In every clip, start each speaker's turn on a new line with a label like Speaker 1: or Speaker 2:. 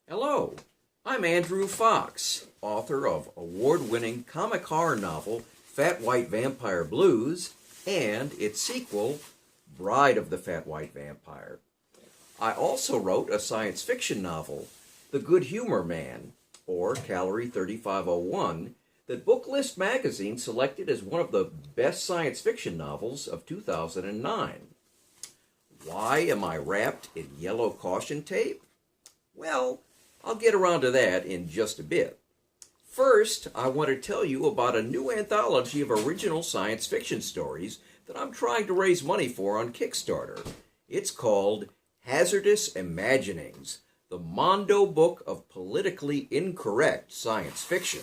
Speaker 1: Hello, I'm Andrew Fox, author of award-winning comic horror novel Fat White Vampire Blues and its sequel, Bride of the Fat White Vampire. I also wrote a science fiction novel, The Good Humor Man, or Calorie 3501, that Booklist magazine selected as one of the best science fiction novels of 2009. Why am I wrapped in yellow caution tape? Well, I'll get around to that in just a bit. First, I want to tell you about a new anthology of original science fiction stories that I'm trying to raise money for on Kickstarter. It's called Hazardous Imaginings, the Mondo book of politically incorrect science fiction.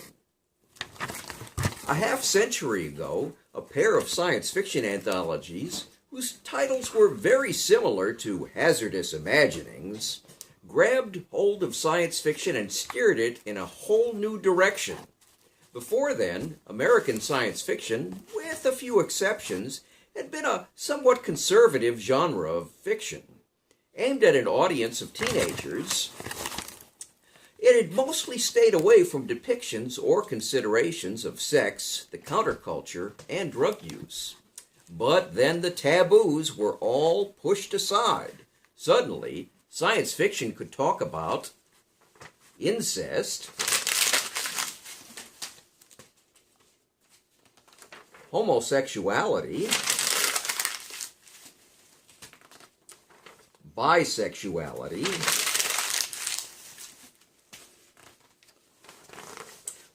Speaker 1: A half-century ago, a pair of science fiction anthologies, whose titles were very similar to Hazardous Imaginings, grabbed hold of science fiction and steered it in a whole new direction. Before then, American science fiction, with a few exceptions, had been a somewhat conservative genre of fiction. Aimed at an audience of teenagers, it had mostly stayed away from depictions or considerations of sex, the counterculture, and drug use. But then the taboos were all pushed aside. Suddenly, science fiction could talk about incest, homosexuality, bisexuality,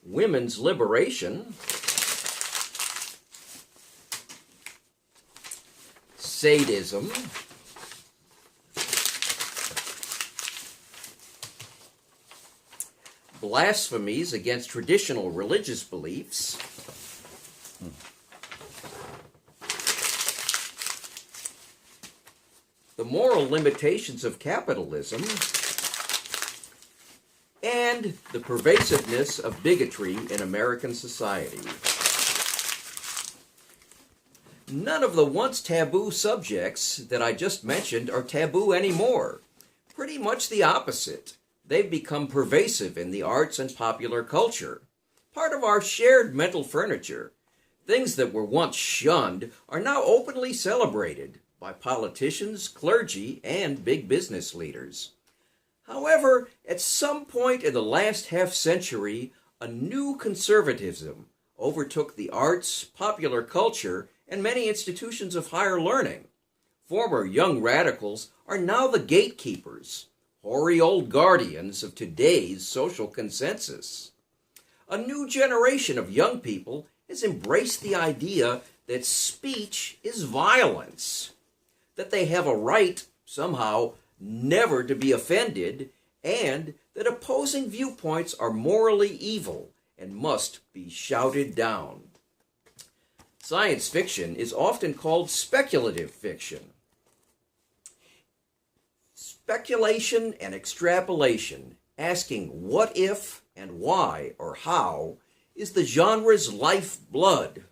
Speaker 1: women's liberation, sadism, blasphemies against traditional religious beliefs, the moral limitations of capitalism, and the pervasiveness of bigotry in American society. None of the once taboo subjects that I just mentioned are taboo anymore. Pretty much the opposite. They've become pervasive in the arts and popular culture. Part of our shared mental furniture. Things that were once shunned are now openly celebrated by politicians, clergy, and big business leaders. However, at some point in the last half-century, a new conservatism overtook the arts, popular culture, and many institutions of higher learning. Former young radicals are now the gatekeepers, hoary old guardians of today's social consensus. A new generation of young people has embraced the idea that speech is violence, that they have a right, somehow, never to be offended, and that opposing viewpoints are morally evil and must be shouted down. Science fiction is often called speculative fiction. Speculation and extrapolation, asking what if and why or how, is the genre's lifeblood.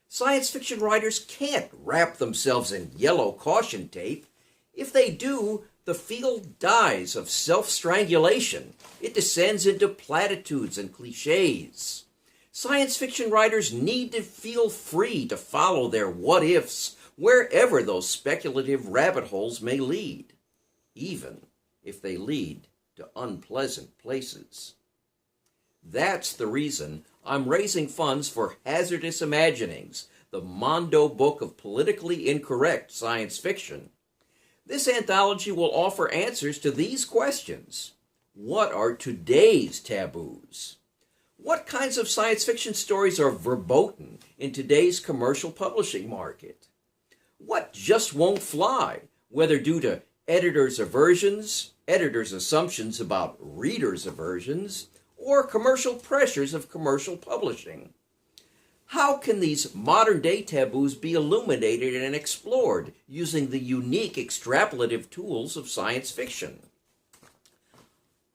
Speaker 1: Science fiction writers can't wrap themselves in yellow caution tape. If they do, the field dies of self-strangulation. It descends into platitudes and cliches. Science fiction writers need to feel free to follow their what-ifs wherever those speculative rabbit holes may lead, even if they lead to unpleasant places. That's the reason I'm raising funds for Hazardous Imaginings, the Mondo book of politically incorrect science fiction. This anthology will offer answers to these questions. What are today's taboos? What kinds of science fiction stories are verboten in today's commercial publishing market? What just won't fly, whether due to editors' aversions, editors' assumptions about readers' aversions, or commercial pressures of commercial publishing? How can these modern-day taboos be illuminated and explored using the unique extrapolative tools of science fiction?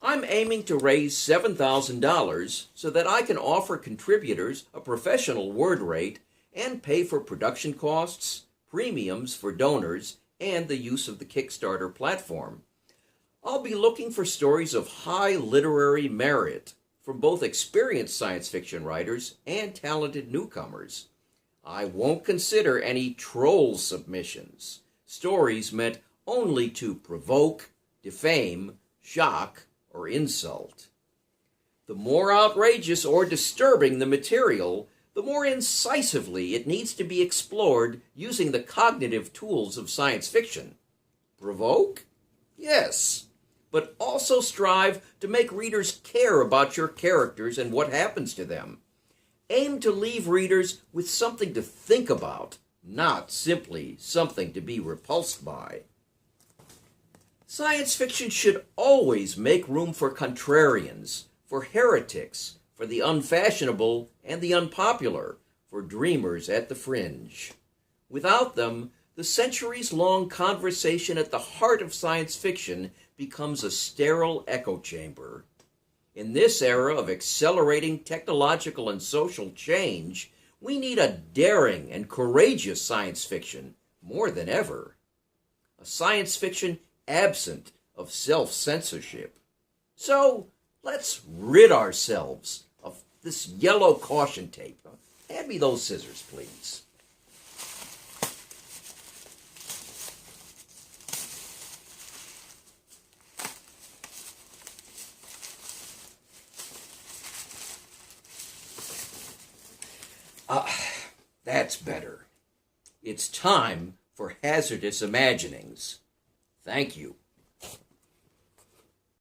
Speaker 1: I'm aiming to raise $7,000 so that I can offer contributors a professional word rate and pay for production costs, premiums for donors, and the use of the Kickstarter platform. I'll be looking for stories of high literary merit from both experienced science fiction writers and talented newcomers. I won't consider any troll submissions, stories meant only to provoke, defame, shock, or insult. The more outrageous or disturbing the material, the more incisively it needs to be explored using the cognitive tools of science fiction. Provoke? Yes, but also strive to make readers care about your characters and what happens to them. Aim to leave readers with something to think about, not simply something to be repulsed by. Science fiction should always make room for contrarians, for heretics, for the unfashionable and the unpopular, for dreamers at the fringe. Without them, the centuries-long conversation at the heart of science fiction becomes a sterile echo chamber. In this era of accelerating technological and social change, we need a daring and courageous science fiction more than ever. A science fiction absent of self-censorship. So, let's rid ourselves of this yellow caution tape. Hand me those scissors, please. That's better. It's time for Hazardous Imaginings. Thank you.